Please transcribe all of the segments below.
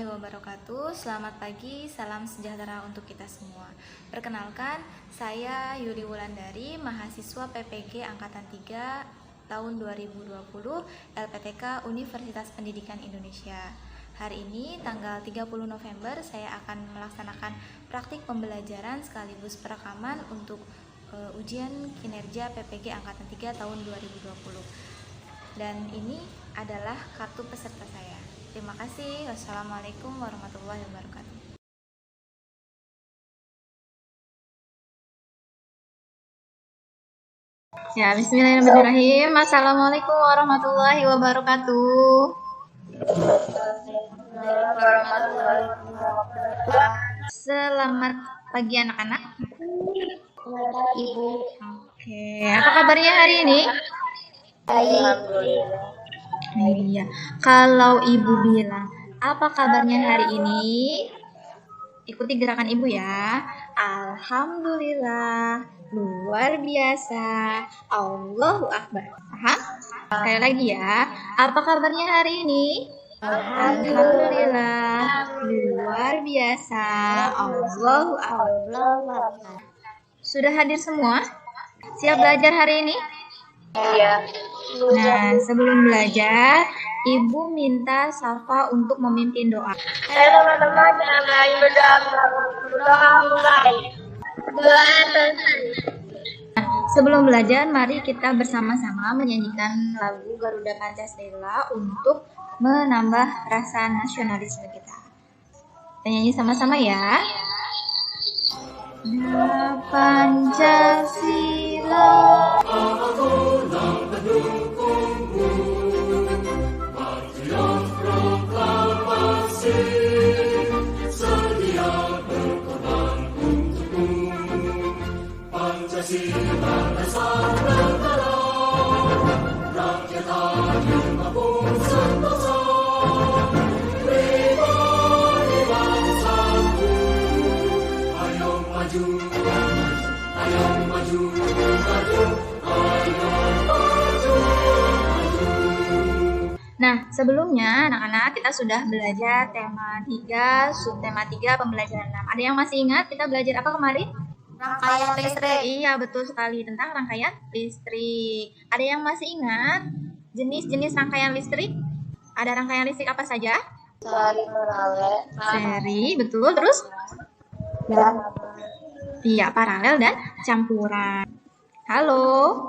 warahmatullahi wabarakatuh. Selamat pagi, salam sejahtera untuk kita semua. Perkenalkan, saya Yuli Wulandari, mahasiswa PPG Angkatan 3 tahun 2020 LPTK Universitas Pendidikan Indonesia. Hari ini, tanggal 30 November, saya akan melaksanakan praktik pembelajaran sekaligus perekaman untuk ujian kinerja PPG Angkatan 3 tahun 2020. Dan ini adalah kartu peserta saya. Terima kasih. Wassalamualaikum warahmatullahi wabarakatuh. Ya, bismillahirrahmanirrahim. Assalamualaikum warahmatullahi wabarakatuh. Selamat pagi anak-anak. Ibu. Oke, apa kabarnya hari ini? Alhamdulillah. Iya, kalau ibu bilang apa kabarnya hari ini, ikuti gerakan ibu ya. Alhamdulillah, luar biasa, Allahu Akbar. Paham? Sekali lagi ya, apa kabarnya hari ini? Alhamdulillah, luar biasa, Allahu Akbar. Sudah hadir semua? Siap belajar hari ini? Iya. Nah, sebelum belajar, Ibu minta Safa untuk memimpin doa. Teman-teman, berdoa mulai. Doa Sebelum belajar, mari kita bersama-sama menyanyikan lagu Garuda Pancasila untuk menambah rasa nasionalisme kita. Kita nyanyi sama-sama ya. Pancasila. Nah, sebelumnya anak-anak kita sudah belajar tema 3, subtema 3, pembelajaran 6. Ada yang masih ingat kita belajar apa kemarin? rangkaian listrik. Iya, betul sekali, tentang rangkaian listrik. Ada yang masih ingat jenis-jenis rangkaian listrik? Ada rangkaian listrik apa saja? Seri paralel. Seri, betul. Terus? Dan Iya, paralel dan campuran. Halo?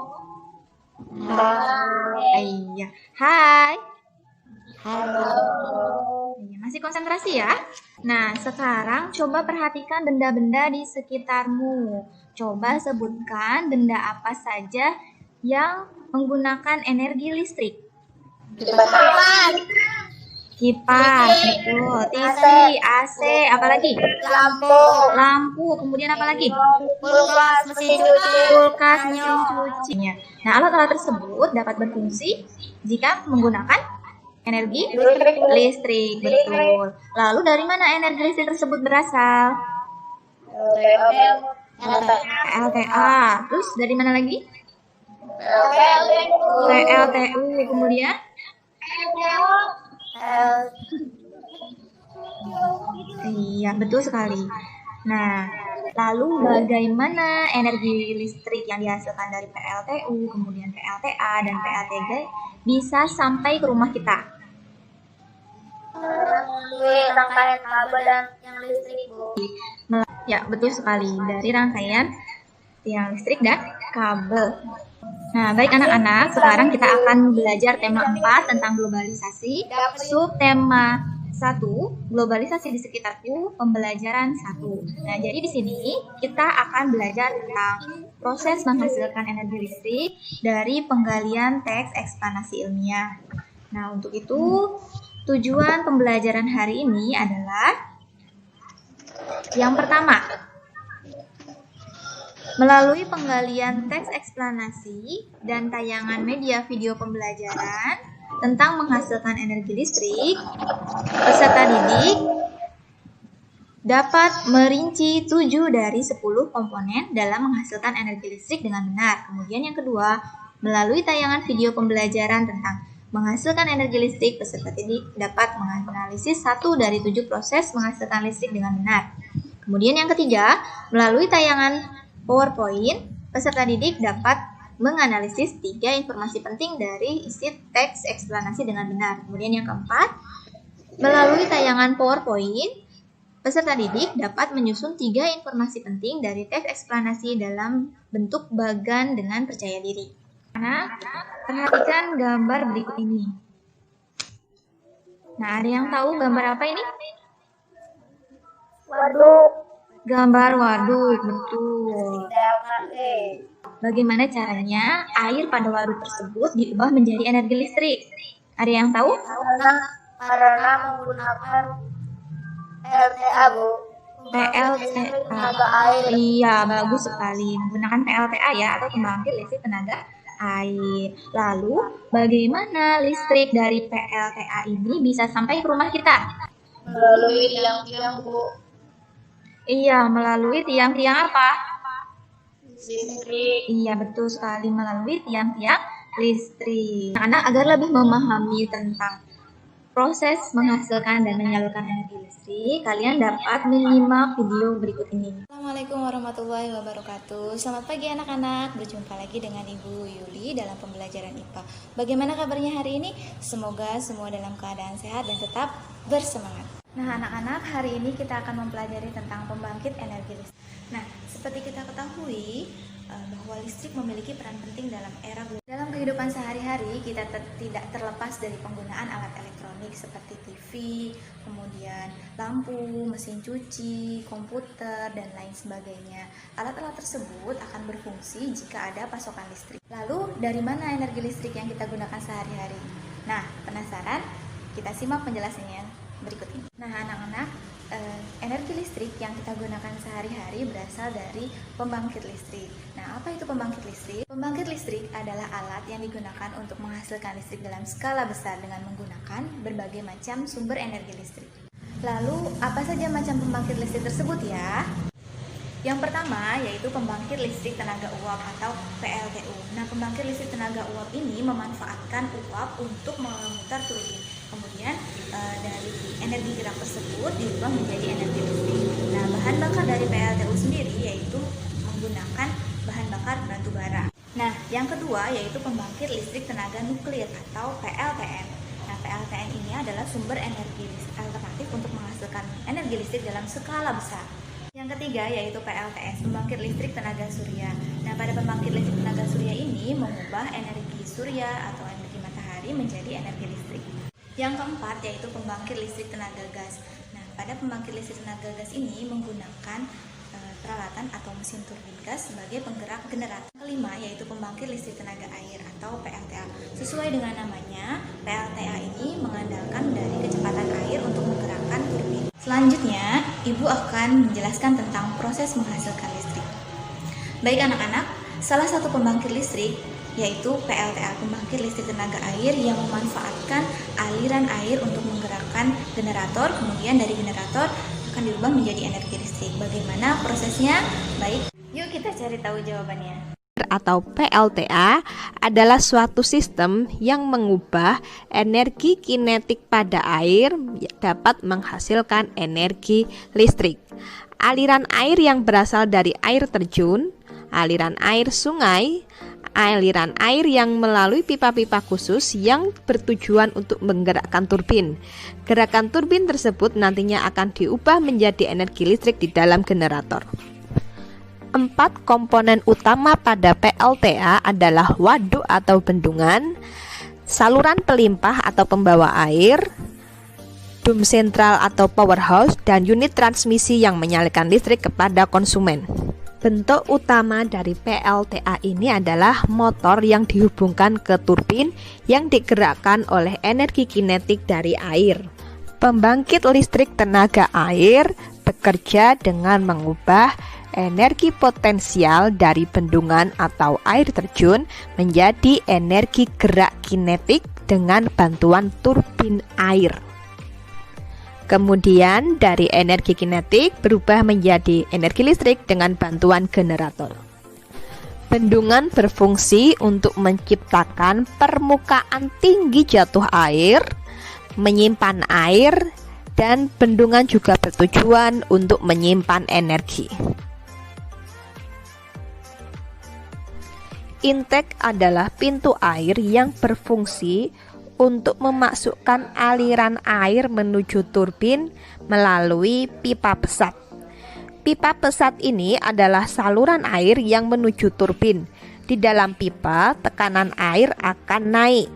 Iya. Hai. halo. Iya, masih konsentrasi ya? Nah, sekarang coba perhatikan benda-benda di sekitarmu. Coba sebutkan benda apa saja yang menggunakan energi listrik. Kipas, betul. TV, AC, apalagi? Lampu, kemudian apalagi? Kulkas, mesin cuci. Kulkas, mesin cuci. Nah, alat-alat tersebut dapat berfungsi jika menggunakan energi listrik, betul. Lalu dari mana energi listrik tersebut berasal? PLTA. Terus dari mana lagi? PLTU. Kemudian? Iya, betul sekali. Nah, lalu bagaimana energi listrik yang dihasilkan dari PLTU, kemudian PLTA, dan PLTG bisa sampai ke rumah kita? Rangkaian kabel dan yang listrik, Bu. Ya, betul sekali. Dari rangkaian tiang listrik dan kabel. Nah, baik anak-anak, sekarang kita akan belajar tema 4 tentang globalisasi. Subtema 1, globalisasi di sekitarku, pembelajaran 1. Nah, jadi di sini kita akan belajar tentang proses menghasilkan energi listrik dari penggalian teks eksplanasi ilmiah. Nah, untuk itu tujuan pembelajaran hari ini adalah yang pertama, melalui penggalian teks eksplanasi dan tayangan media video pembelajaran tentang menghasilkan energi listrik, peserta didik dapat merinci 7 dari 10 komponen dalam menghasilkan energi listrik dengan benar. Kemudian yang kedua, melalui tayangan video pembelajaran tentang menghasilkan energi listrik, peserta didik dapat menganalisis 1 dari 7 proses menghasilkan listrik dengan benar. Kemudian yang ketiga, melalui tayangan PowerPoint, peserta didik dapat menganalisis 3 informasi penting dari isi teks eksplanasi dengan benar. Kemudian yang keempat, melalui tayangan PowerPoint, peserta didik dapat menyusun 3 informasi penting dari teks eksplanasi dalam bentuk bagan dengan percaya diri. Nah, perhatikan gambar berikut ini. Nah, ada yang tahu gambar apa ini? Waduk. Gambar waduk, betul. Bagaimana caranya air pada waduk tersebut diubah menjadi energi listrik? Ada yang tahu? Karena menggunakan PLTA, Bu. PLTA. Iya, bagus sekali. Menggunakan PLTA ya, atau pembangkit listrik tenaga air. Lalu, bagaimana listrik dari PLTA ini bisa sampai ke rumah kita? Melalui tiang-tiang, Bu. Iya, melalui tiang-tiang apa? Listrik. Iya, betul sekali, melalui tiang-tiang listrik. Anak agar lebih memahami tentang proses menghasilkan dan menyalurkan energi listrik, kalian dapat menyimak video berikut ini. Assalamualaikum warahmatullahi wabarakatuh. Selamat pagi anak-anak, berjumpa lagi dengan Ibu Yuli dalam pembelajaran IPA. Bagaimana kabarnya hari ini? Semoga semua dalam keadaan sehat dan tetap bersemangat. Nah anak-anak, hari ini kita akan mempelajari tentang pembangkit energi listrik. Nah, seperti kita ketahui bahwa listrik memiliki peran penting dalam era global. Dalam kehidupan sehari-hari, kita tidak terlepas dari penggunaan alat elektronik seperti TV, kemudian lampu, mesin cuci, komputer, dan lain sebagainya. Alat-alat tersebut akan berfungsi jika ada pasokan listrik. Lalu, dari mana energi listrik yang kita gunakan sehari-hari? Nah, penasaran? Kita simak penjelasannya berikut ini. Nah, anak-anak, energi listrik yang kita gunakan sehari-hari berasal dari pembangkit listrik. Nah, apa itu pembangkit listrik? Pembangkit listrik adalah alat yang digunakan untuk menghasilkan listrik dalam skala besar dengan menggunakan berbagai macam sumber energi listrik. Lalu, apa saja macam pembangkit listrik tersebut ya? Yang pertama yaitu pembangkit listrik tenaga uap atau PLTU. Nah, pembangkit listrik tenaga uap ini memanfaatkan uap untuk memutar turbin. Kemudian dari energi gerak tersebut diubah menjadi energi listrik. Nah, bahan bakar dari PLTU sendiri yaitu menggunakan bahan bakar batu bara. Nah, yang kedua yaitu pembangkit listrik tenaga nuklir atau PLTN. Nah, PLTN ini adalah sumber energi alternatif untuk menghasilkan energi listrik dalam skala besar. Yang ketiga yaitu PLTS, pembangkit listrik tenaga surya. Nah, pada pembangkit listrik tenaga surya ini mengubah energi surya atau energi matahari menjadi energi listrik. Yang keempat yaitu pembangkit listrik tenaga gas. Nah, pada pembangkit listrik tenaga gas ini menggunakan peralatan atau mesin turbin gas sebagai penggerak generator. Kelima yaitu pembangkit listrik tenaga air atau PLTA. Sesuai dengan namanya, PLTA ini mengandalkan dari kecepatan air untuk menggerakkan turbin. Selanjutnya, Ibu akan menjelaskan tentang proses menghasilkan listrik. Baik anak-anak, salah satu pembangkit listrik yaitu PLTA, pembangkit listrik tenaga air yang memanfaatkan aliran air untuk menggerakkan generator, kemudian dari generator akan dirubah menjadi energi listrik. Bagaimana prosesnya? Baik, yuk kita cari tahu jawabannya. Atau PLTA adalah suatu sistem yang mengubah energi kinetik pada air dapat menghasilkan energi listrik. Aliran air yang berasal dari air terjun, aliran air sungai, aliran air yang melalui pipa-pipa khusus yang bertujuan untuk menggerakkan turbin. Gerakan turbin tersebut nantinya akan diubah menjadi energi listrik di dalam generator. 4 komponen utama pada PLTA adalah waduk atau bendungan, saluran pelimpah atau pembawa air, dum sentral atau powerhouse, dan unit transmisi yang menyalurkan listrik kepada konsumen. Bentuk utama dari PLTA ini adalah motor yang dihubungkan ke turbin yang digerakkan oleh energi kinetik dari air. Pembangkit listrik tenaga air bekerja dengan mengubah energi potensial dari bendungan atau air terjun menjadi energi gerak kinetik dengan bantuan turbin air. Kemudian dari energi kinetik berubah menjadi energi listrik dengan bantuan generator. Bendungan berfungsi untuk menciptakan permukaan tinggi jatuh air, menyimpan air, dan bendungan juga bertujuan untuk menyimpan energi. Intake adalah pintu air yang berfungsi untuk memasukkan aliran air menuju turbin melalui pipa pesat. Pipa pesat ini adalah saluran air yang menuju turbin. Di dalam pipa, tekanan air akan naik.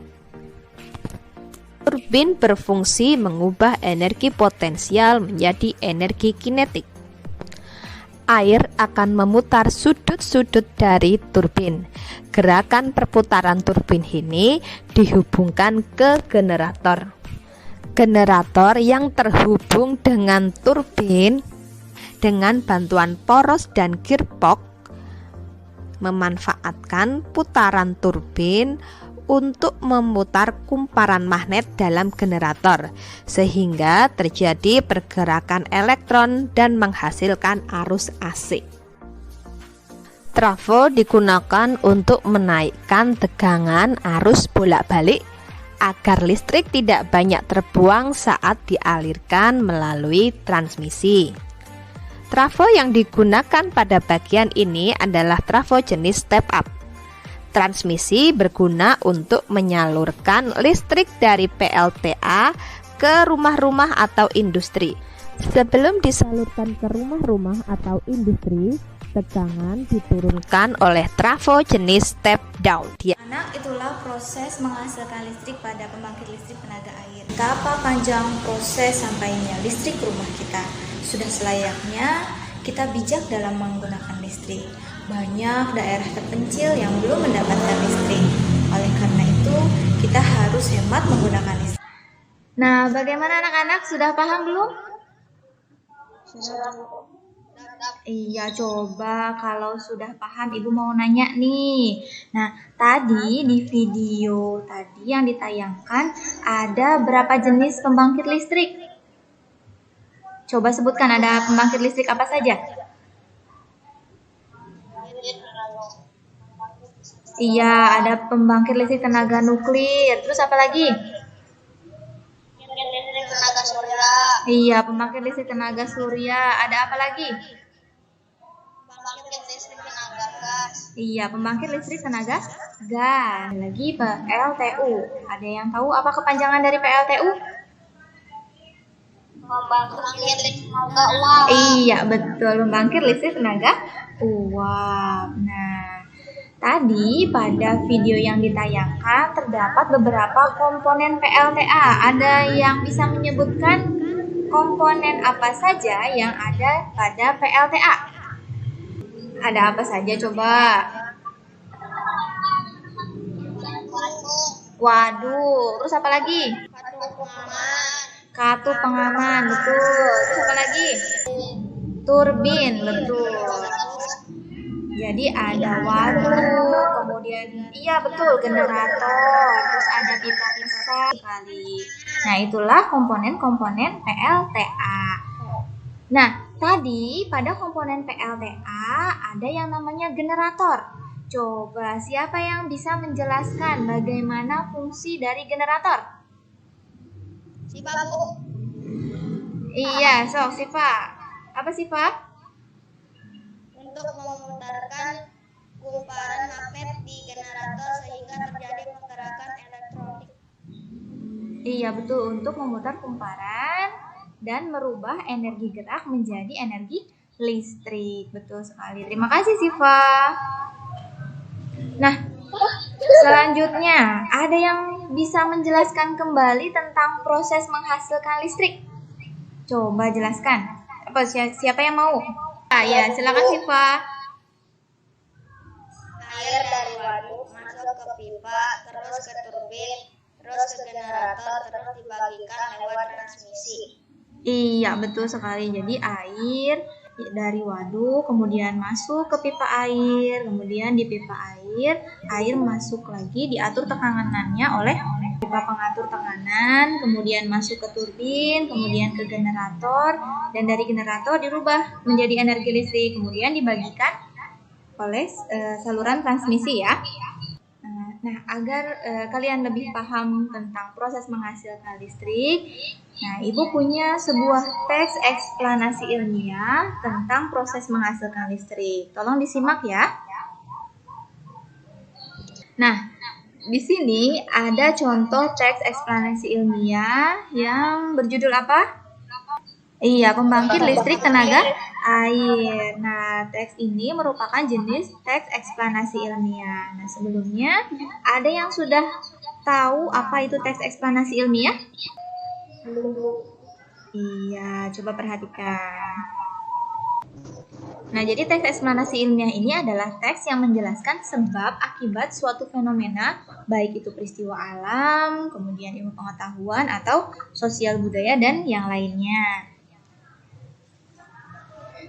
Turbin berfungsi mengubah energi potensial menjadi energi kinetik. Air akan memutar sudut-sudut dari turbin. Gerakan perputaran turbin ini dihubungkan ke generator. Generator yang terhubung dengan turbin dengan bantuan poros dan gearbox memanfaatkan putaran turbin untuk memutar kumparan magnet dalam generator sehingga terjadi pergerakan elektron dan menghasilkan arus AC. Trafo digunakan untuk menaikkan tegangan arus bolak-balik agar listrik tidak banyak terbuang saat dialirkan melalui transmisi. Trafo yang digunakan pada bagian ini adalah trafo jenis step up. Transmisi berguna untuk menyalurkan listrik dari PLTA ke rumah-rumah atau industri. Sebelum disalurkan ke rumah-rumah atau industri, tegangan diturunkan oleh trafo jenis step down. Anak, itulah proses menghasilkan listrik pada pembangkit listrik tenaga air. Betapa panjang proses sampainya listrik ke rumah kita. Sudah selayaknya kita bijak dalam menggunakan listrik. Banyak daerah terpencil yang belum mendapatkan listrik. Oleh karena itu, kita harus hemat menggunakan listrik. Nah, bagaimana anak-anak? Sudah paham belum? Iya, coba kalau sudah paham, Ibu mau nanya nih. Nah, tadi di video tadi yang ditayangkan ada berapa jenis pembangkit listrik? Coba sebutkan, ada pembangkit listrik apa saja? Iya, ada pembangkit listrik tenaga nuklir. Terus apa lagi? Tenaga surya. Iya, pembangkit listrik tenaga surya. Ada apa lagi? Pembangkit listrik tenaga gas. Iya, pembangkit listrik tenaga gas. Lagi PLTU. Ada yang tahu apa kepanjangan dari PLTU? Pembangkit listrik tenaga uap. Iya, betul. Pembangkit listrik tenaga uap. Nah, tadi pada video yang ditayangkan terdapat beberapa komponen PLTA. Ada yang bisa menyebutkan komponen apa saja yang ada pada PLTA? Ada apa saja coba? Waduk. Terus apa lagi? Kartu pengaman, betul. Terus apa lagi? Turbin, betul. Jadi ada waduk, kemudian iya betul generator, terus ada pipa besar sekali. Nah, itulah komponen-komponen PLTA. Nah, tadi pada komponen PLTA ada yang namanya generator. Coba siapa yang bisa menjelaskan bagaimana fungsi dari generator? Siapa, Bu? Iya, sok Siva. Apa Siva? Untuk memutarkan kumparan magnet di generator sehingga terjadi pergerakan elektronik. Iya, betul, untuk memutar kumparan dan merubah energi gerak menjadi energi listrik. Betul sekali. Terima kasih Siva. Nah, selanjutnya ada yang bisa menjelaskan kembali tentang proses menghasilkan listrik? Coba jelaskan. Apa siapa yang mau? Ya, silakan Siva. Air dari waduk masuk ke pipa, terus ke turbin, terus ke generator, terus dibagikan lewat transmisi. Iya, betul sekali. Jadi air dari waduk kemudian masuk ke pipa air, kemudian di pipa air masuk lagi, diatur tekanannya oleh pipa pengatur tekanan, kemudian masuk ke turbin, kemudian ke generator, dan dari generator dirubah menjadi energi listrik, kemudian dibagikan oleh saluran transmisi ya. Nah, agar kalian lebih paham tentang proses menghasilkan listrik, nah, Ibu punya sebuah teks eksplanasi ilmiah tentang proses menghasilkan listrik. Tolong disimak ya. Nah, di sini ada contoh teks eksplanasi ilmiah yang berjudul apa? Iya, pembangkit listrik tenaga air. Nah, teks ini merupakan jenis teks eksplanasi ilmiah. Nah, sebelumnya ada yang sudah tahu apa itu teks eksplanasi ilmiah? Iya, coba perhatikan. Nah, jadi teks eksplanasi ilmiah ini adalah teks yang menjelaskan sebab akibat suatu fenomena, baik itu peristiwa alam, kemudian ilmu pengetahuan, atau sosial budaya, dan yang lainnya.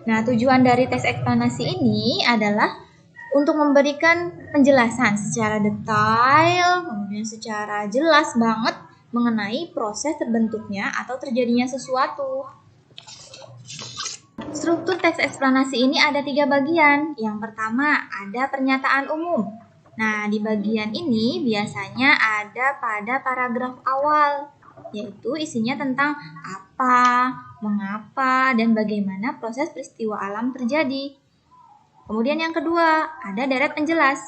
Nah, tujuan dari teks eksplanasi ini adalah untuk memberikan penjelasan secara detail, kemudian secara jelas banget mengenai proses terbentuknya atau terjadinya sesuatu. Struktur teks eksplanasi ini ada 3 bagian. Yang pertama, ada pernyataan umum. Nah, di bagian ini biasanya ada pada paragraf awal, yaitu isinya tentang apa, mengapa, dan bagaimana proses peristiwa alam terjadi. Kemudian yang kedua, ada deret penjelas.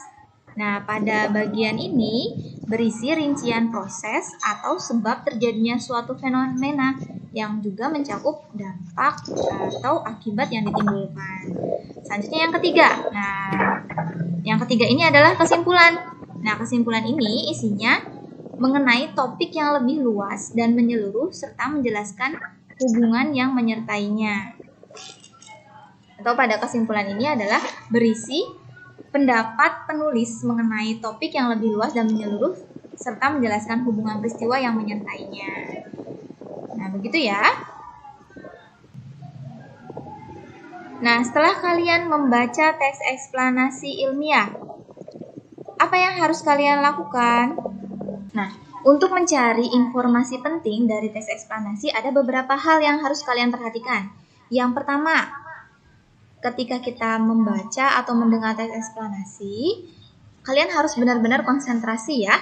Nah, pada bagian ini berisi rincian proses atau sebab terjadinya suatu fenomena yang juga mencakup dampak atau akibat yang ditimbulkan. Selanjutnya yang ketiga. Nah, yang ketiga ini adalah kesimpulan. Nah, kesimpulan ini isinya mengenai topik yang lebih luas dan menyeluruh serta menjelaskan hubungan yang menyertainya. Atau pada kesimpulan ini adalah berisi pendapat penulis mengenai topik yang lebih luas dan menyeluruh serta menjelaskan hubungan peristiwa yang menyertainya. Nah, begitu ya. Nah, setelah kalian membaca teks eksplanasi ilmiah, apa yang harus kalian lakukan? Nah, untuk mencari informasi penting dari teks eksplanasi ada beberapa hal yang harus kalian perhatikan. Yang pertama, ketika kita membaca atau mendengar teks eksplanasi, kalian harus benar-benar konsentrasi ya,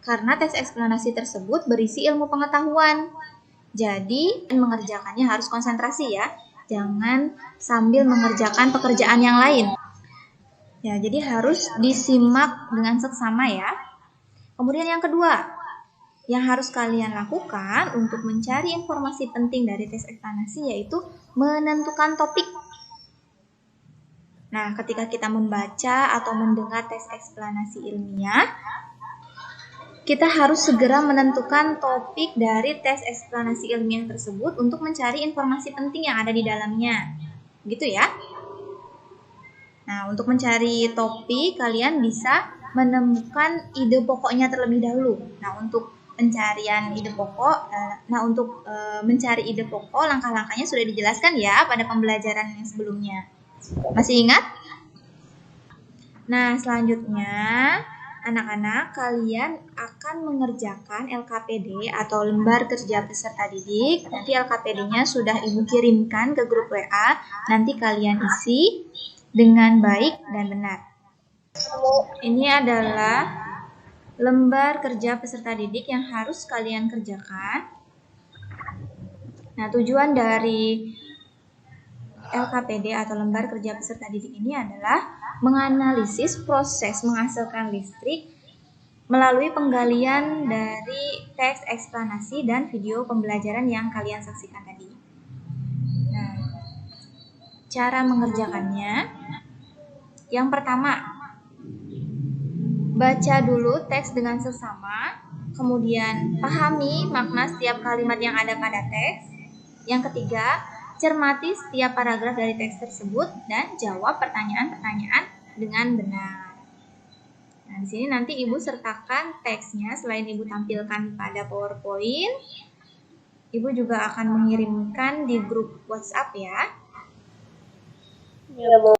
karena teks eksplanasi tersebut berisi ilmu pengetahuan. Jadi, mengerjakannya harus konsentrasi ya, jangan sambil mengerjakan pekerjaan yang lain. Ya, jadi harus disimak dengan seksama ya. Kemudian yang kedua, yang harus kalian lakukan untuk mencari informasi penting dari teks eksplanasi yaitu menentukan topik. Nah, ketika kita membaca atau mendengar teks eksplanasi ilmiah, kita harus segera menentukan topik dari teks eksplanasi ilmiah tersebut untuk mencari informasi penting yang ada di dalamnya. Gitu ya. Nah, untuk mencari topik, kalian bisa menemukan ide pokoknya terlebih dahulu. Nah, untuk pencarian ide pokok, mencari ide pokok, langkah-langkahnya sudah dijelaskan ya pada pembelajaran yang sebelumnya. Masih ingat? Nah, selanjutnya anak-anak, kalian akan mengerjakan LKPD atau lembar kerja peserta didik. Nanti LKPD-nya sudah Ibu kirimkan ke grup WA. Nanti kalian isi dengan baik dan benar. Ini adalah lembar kerja peserta didik yang harus kalian kerjakan. Nah, tujuan dari LKPD atau lembar kerja peserta didik ini adalah menganalisis proses menghasilkan listrik melalui penggalian dari teks eksplanasi dan video pembelajaran yang kalian saksikan tadi. Nah, cara mengerjakannya, yang pertama, baca dulu teks dengan seksama, kemudian pahami makna setiap kalimat yang ada pada teks. Yang ketiga, cermati setiap paragraf dari teks tersebut dan jawab pertanyaan-pertanyaan dengan benar. Nah, di sini nanti Ibu sertakan teksnya selain Ibu tampilkan pada PowerPoint. Ibu juga akan mengirimkan di grup WhatsApp ya. Ya, Bu.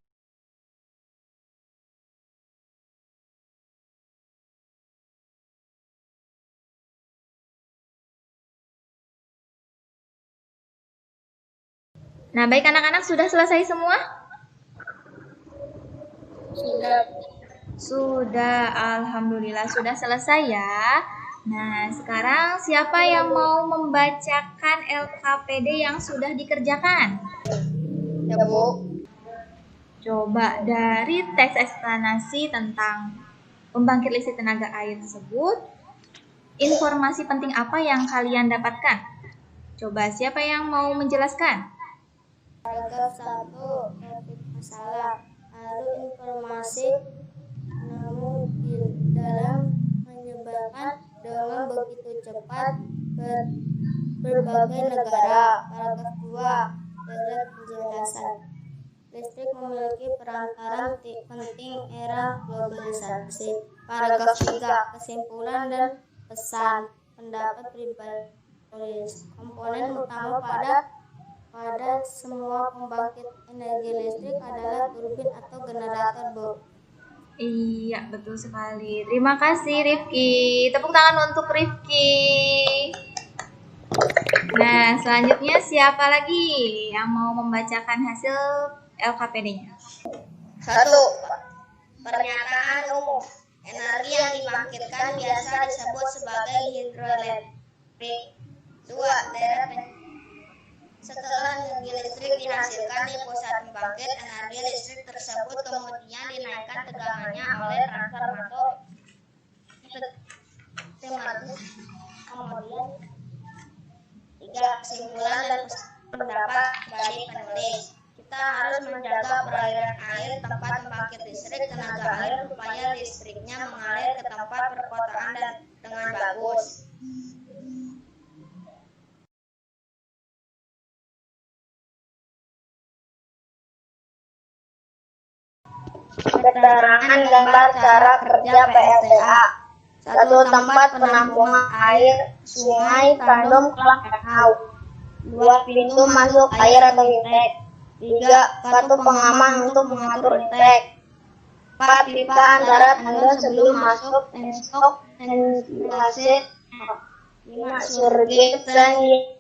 Nah, baik anak-anak, sudah selesai semua? Sudah. Sudah, alhamdulillah sudah selesai ya. Nah, sekarang siapa yang mau membacakan LKPD yang sudah dikerjakan? Ya, Bu. Coba dari teks eksplanasi tentang pembangkit listrik tenaga air tersebut, informasi penting apa yang kalian dapatkan? Coba siapa yang mau menjelaskan? Paragraf 1, topik masalah. Lalu informasi namun di dalam menyebarkan dengan begitu cepat berbagai negara. Paragraf 2, paragraf penjelasan. Listrik memiliki peran penting era globalisasi. Paragraf 3, kesimpulan dan pesan. Pendapat pribadi. Komponen utama pada semua pembangkit energi listrik adalah turbin atau generator, Bu. Iya, betul sekali. Terima kasih Rifki. Tepuk tangan untuk Rifki. Nah, selanjutnya siapa lagi yang mau membacakan hasil LKPD-nya? 1. Pernyataan umum. Energi yang dibangkitkan biasa disebut sebagai hidroelektrik. 2. Setelah energi listrik dihasilkan di pusat pembangkit, energi listrik tersebut kemudian dinaikkan tegangannya oleh transformator. Kemudian 3. Kesimpulan dan pendapat dari penulis. Kita harus menjaga peraliran air tempat pembangkit listrik tenaga air supaya listriknya mengalir ke tempat perkotaan dan dengan bagus. Keterangan gambar cara kerja PLTA. 1. Tempat penampungan air sungai, tandem, kelak, dan hauk. 2. Pintu masuk air atau intake. 3. Kartu pengaman untuk mengatur intake. 4. Pipa antara tangga sebelum masuk penstok ventilasi. 5. Surget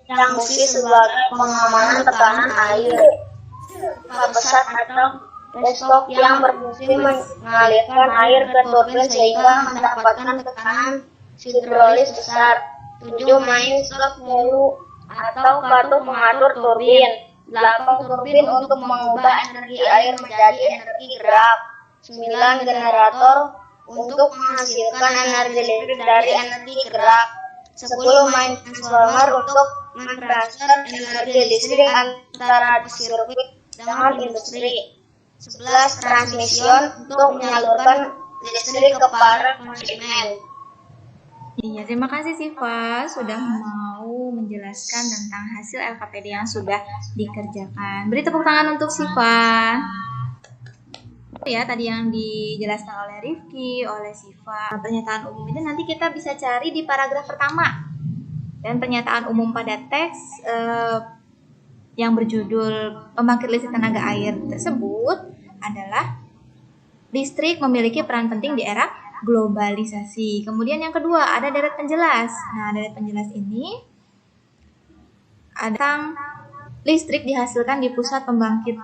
yang fungsi sebagai pengamanan tekanan air. 4. Pesat atau Pestok yang berfungsi mengalirkan air ke turbin sehingga mendapatkan tekanan hidrolis besar. 7. Main stop valve atau kartu pengatur turbin. 8. Turbin untuk mengubah energi air menjadi energi gerak. 9. Generator untuk menghasilkan energi listrik dari energi gerak. 10. Main transformer untuk mentransfer energi listrik antara sirkuit dengan industri. 11. Transmission untuk menyalurkan listrik ke para konsumen. Iya, terima kasih Siva sudah mau menjelaskan tentang hasil LKPD yang sudah dikerjakan. Beri tepuk tangan untuk Siva. Ya, tadi yang dijelaskan oleh Rifki, oleh Siva. Pernyataan umum itu nanti kita bisa cari di paragraf pertama. Dan pernyataan umum pada teks yang berjudul pembangkit listrik tenaga air tersebut adalah listrik memiliki peran penting di era globalisasi. Kemudian yang kedua ada deret penjelas. Nah, deret penjelas ini ada tentang listrik dihasilkan di pusat pembangkit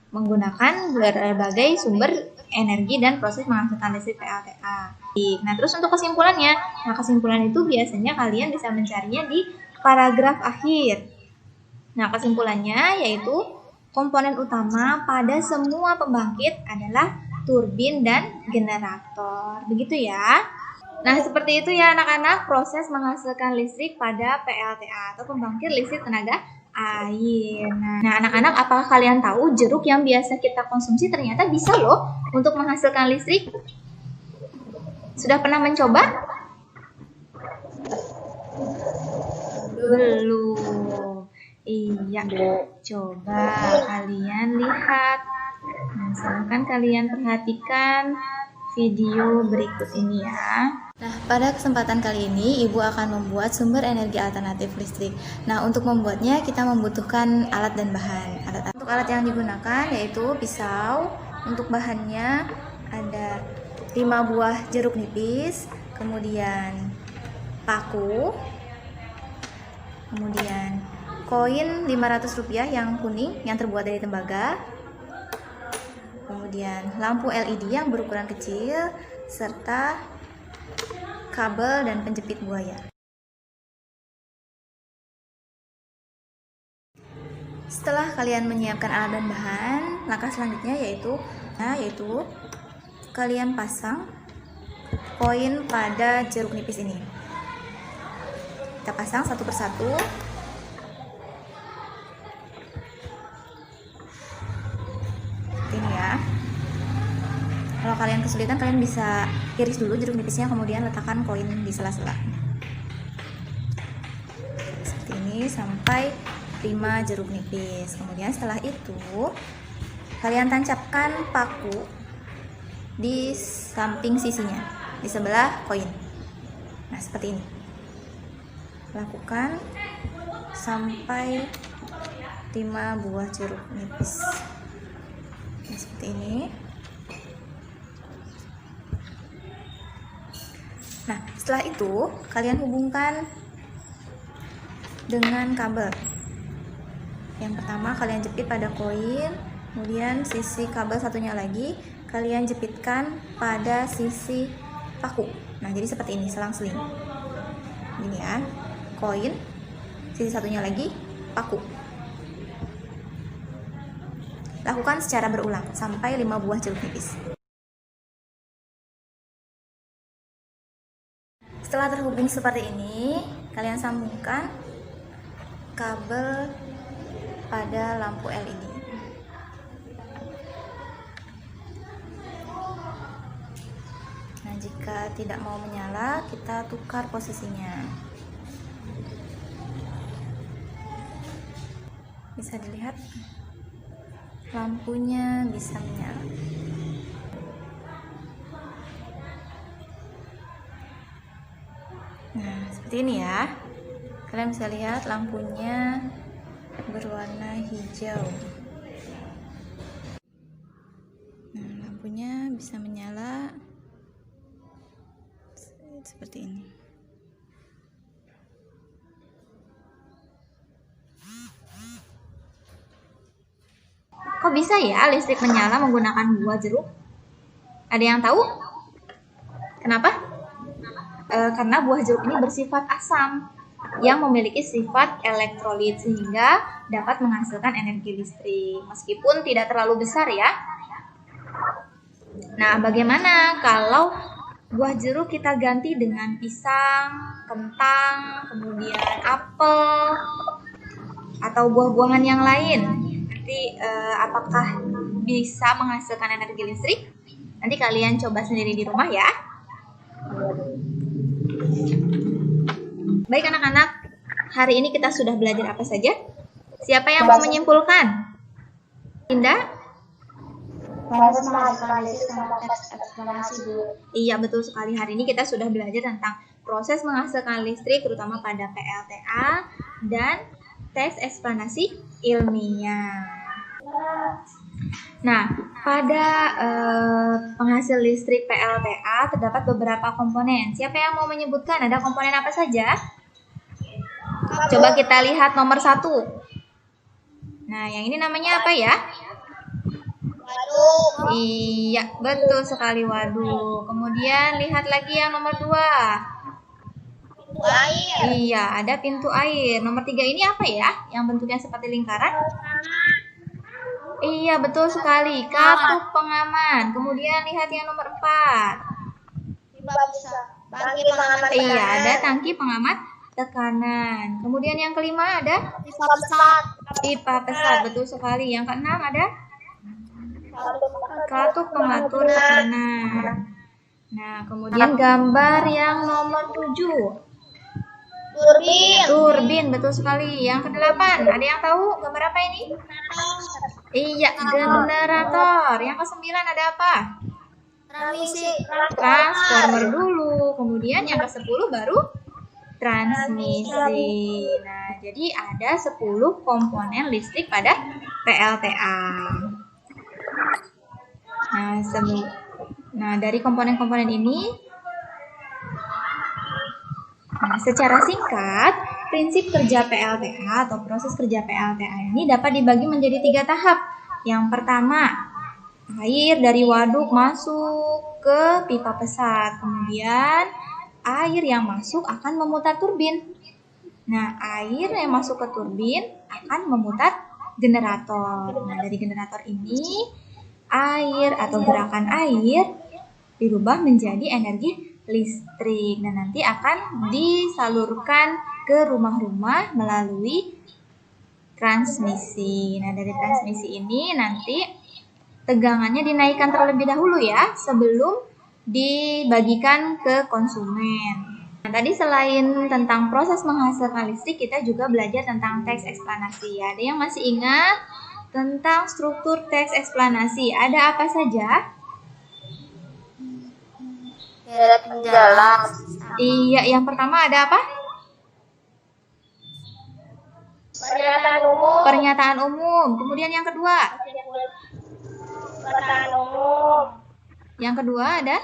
menggunakan berbagai sumber energi dan proses menghasilkan listrik PLTA. Nah, terus untuk kesimpulannya, kesimpulan itu biasanya kalian bisa mencarinya di paragraf akhir. Nah, kesimpulannya yaitu komponen utama pada semua pembangkit adalah turbin dan generator. Begitu ya. Nah, seperti itu ya anak-anak proses menghasilkan listrik pada PLTA atau pembangkit listrik tenaga air. Nah, anak-anak apakah kalian tahu jeruk yang biasa kita konsumsi ternyata bisa loh untuk menghasilkan listrik? Sudah pernah mencoba? Belum. Iya, coba kalian lihat. Nah, silahkan kalian perhatikan video berikut ini ya. Nah, pada kesempatan kali ini Ibu akan membuat sumber energi alternatif listrik. Nah, untuk membuatnya kita membutuhkan alat dan bahan. Untuk alat yang digunakan yaitu pisau. Untuk bahannya ada 5 buah jeruk nipis, kemudian paku, kemudian koin Rp500 yang kuning yang terbuat dari tembaga, kemudian lampu LED yang berukuran kecil, serta kabel dan penjepit buaya. Setelah kalian menyiapkan alat dan bahan, langkah selanjutnya yaitu kalian pasang koin pada jeruk nipis ini. Kita pasang satu persatu. Ini ya. Kalau kalian kesulitan, kalian bisa iris dulu jeruk nipisnya, kemudian letakkan koin di sela-sela. Seperti ini sampai 5 jeruk nipis. Kemudian setelah itu kalian tancapkan paku di samping sisinya, di sebelah koin. Nah, seperti ini. Lakukan sampai 5 buah jeruk nipis. Nah, seperti ini. Nah, setelah itu kalian hubungkan dengan kabel. Yang pertama kalian jepit pada koin, kemudian sisi kabel satunya lagi kalian jepitkan pada sisi paku. Nah, jadi seperti ini, selang-seling. Gini ya, koin, sisi satunya lagi paku. Lakukan secara berulang sampai 5 buah jeruk nipis. Setelah terhubung seperti ini, kalian sambungkan kabel pada lampu LED. Nah, jika tidak mau menyala, kita tukar posisinya. Bisa dilihat lampunya bisa menyala. Nah, seperti ini ya. Kalian bisa lihat lampunya berwarna hijau. Nah, lampunya bisa menyala seperti ini. Kok bisa ya listrik menyala menggunakan buah jeruk? Ada yang tahu? Kenapa? Karena buah jeruk ini bersifat asam yang memiliki sifat elektrolit sehingga dapat menghasilkan energi listrik meskipun tidak terlalu besar ya. Nah, bagaimana kalau buah jeruk kita ganti dengan pisang, kentang, kemudian apel atau buah-buahan yang lain? Nanti apakah bisa menghasilkan energi listrik? Nanti kalian coba sendiri di rumah ya. Baik anak-anak, hari ini kita sudah belajar apa saja? Siapa yang mau menyimpulkan? Indah? Proses menghasilkan listrik sama proses eksplanasi, Bu. Iya, betul sekali. Hari ini kita sudah belajar tentang proses menghasilkan listrik, terutama pada PLTA dan tes eksplanasi ilmiah. Nah, pada penghasil listrik PLTA terdapat beberapa komponen. Siapa yang mau menyebutkan ada komponen apa saja? Coba kita lihat nomor 1. Nah, yang ini namanya apa ya? Waduk. Iya, betul sekali, waduk. Kemudian lihat lagi yang nomor 2. Air. Iya, ada pintu air. Nomor 3 ini apa ya? Yang bentuknya seperti lingkaran? Iya, betul sekali. Katup pengaman. Kemudian lihat yang nomor 4. Tangki pengaman tekanan. Iya, ada tangki pengaman tekanan. Kemudian yang kelima ada Pipa pesat. pipa pesat. Betul sekali. Yang keenam ada katup pengatur tekanan. Nah, kemudian gambar yang nomor 7. Turbin. Turbin, betul sekali. Yang ke-8, ada yang tahu gambar apa ini? Iya, generator. Yang ke-9 ada apa? Transmisi. Transformer dulu. Kemudian yang ke-10 baru transmisi. Nah, jadi ada 10 komponen listrik pada PLTA. Nah, dari komponen-komponen ini, secara singkat, prinsip kerja PLTA atau proses kerja PLTA ini dapat dibagi menjadi 3 tahap. Yang pertama, Air dari waduk masuk ke pipa pesat. Kemudian air yang masuk akan memutar turbin. Nah, air yang masuk ke turbin akan memutar generator. Nah, dari generator ini air atau gerakan air dirubah menjadi energi listrik dan nanti akan disalurkan ke rumah-rumah melalui transmisi. Nah, dari transmisi ini nanti tegangannya dinaikkan terlebih dahulu ya sebelum dibagikan ke konsumen. Nah, tadi selain tentang proses menghasilkan listrik, kita juga belajar tentang teks eksplanasi. Ada yang masih ingat tentang struktur teks eksplanasi? Ada apa saja? Deret penjelas. Iya, yang pertama ada apa? Pernyataan umum. Pernyataan umum. Kemudian yang kedua? Pernyataan umum. Yang kedua ada?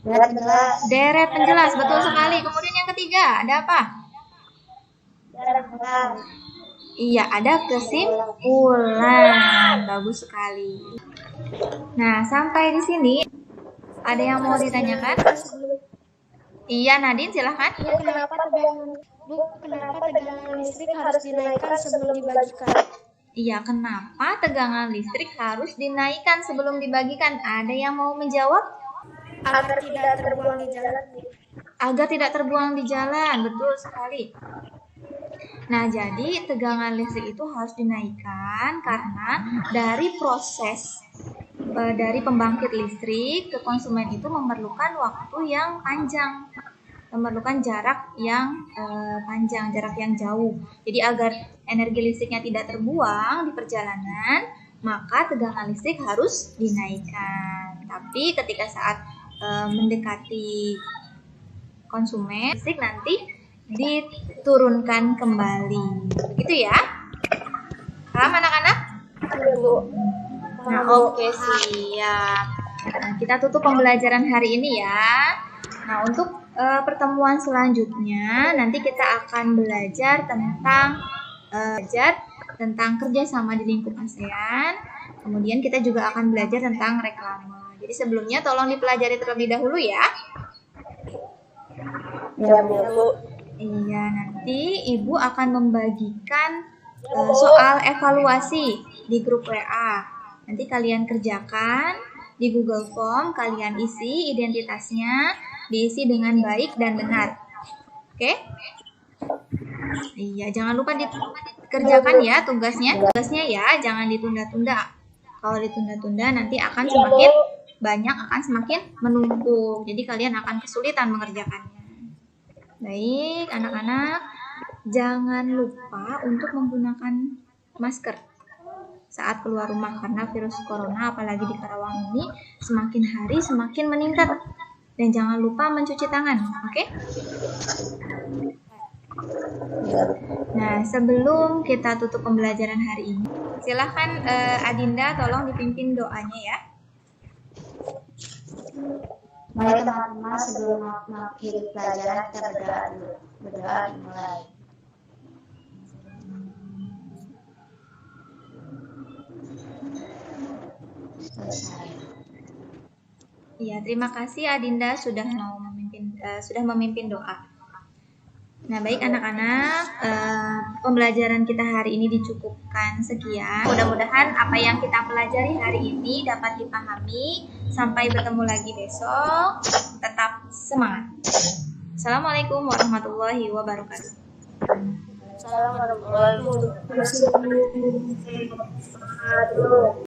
Deret penjelas. Deret penjelas, betul sekali. Kemudian yang ketiga ada apa? Deret penjelas. Iya, ada kesimpulan. Bagus sekali. Nah, sampai di sini ada yang mau ditanyakan? Iya, Nadine, silahkan. Kenapa tegangan listrik harus dinaikkan sebelum dibagikan? Iya, kenapa tegangan listrik harus dinaikkan sebelum dibagikan? Ada yang mau menjawab? Agar tidak terbuang di jalan. Agar tidak terbuang di jalan, betul sekali. Nah, jadi tegangan listrik itu harus dinaikkan karena dari proses dari pembangkit listrik ke konsumen itu memerlukan waktu yang panjang, memerlukan jarak yang panjang, jarak yang jauh. Jadi agar energi listriknya tidak terbuang di perjalanan, maka tegangan listrik harus dinaikkan. Tapi ketika saat mendekati konsumen, listrik nanti diturunkan kembali. Begitu ya? Paham anak-anak? Nah, oke, siap. Nah, kita tutup pembelajaran hari ini ya. Nah, untuk pertemuan selanjutnya nanti kita akan belajar tentang kerjasama di lingkup ASEAN. Kemudian kita juga akan belajar tentang reklame. Jadi sebelumnya tolong dipelajari terlebih dahulu ya. Ya, Bu. Iya, nanti Ibu akan membagikan soal evaluasi di grup WA. Nanti kalian kerjakan di Google Form, kalian isi identitasnya, diisi dengan baik dan benar. Oke? Iya, jangan lupa dikerjakan ya tugasnya. Tugasnya ya, jangan ditunda-tunda. Kalau ditunda-tunda nanti akan semakin banyak, akan semakin menumpuk. Jadi kalian akan kesulitan mengerjakannya. Baik, anak-anak, jangan lupa untuk menggunakan masker saat keluar rumah karena virus corona apalagi di Karawang ini semakin hari semakin meningkat. Dan jangan lupa mencuci tangan, oke? Nah, sebelum kita tutup pembelajaran hari ini, silahkan Adinda tolong dipimpin doanya ya. Mari teman-teman sebelum mengakhiri pelajaran kita berdoa dulu. Berdoa dimulai. Selesai. Iya, terima kasih Adinda sudah memimpin doa. Nah, baik anak-anak, pembelajaran kita hari ini dicukupkan sekian. Mudah-mudahan apa yang kita pelajari hari ini dapat dipahami. Sampai bertemu lagi besok. Tetap semangat. Assalamualaikum warahmatullahi wabarakatuh. Assalamualaikum warahmatullahi wabarakatuh.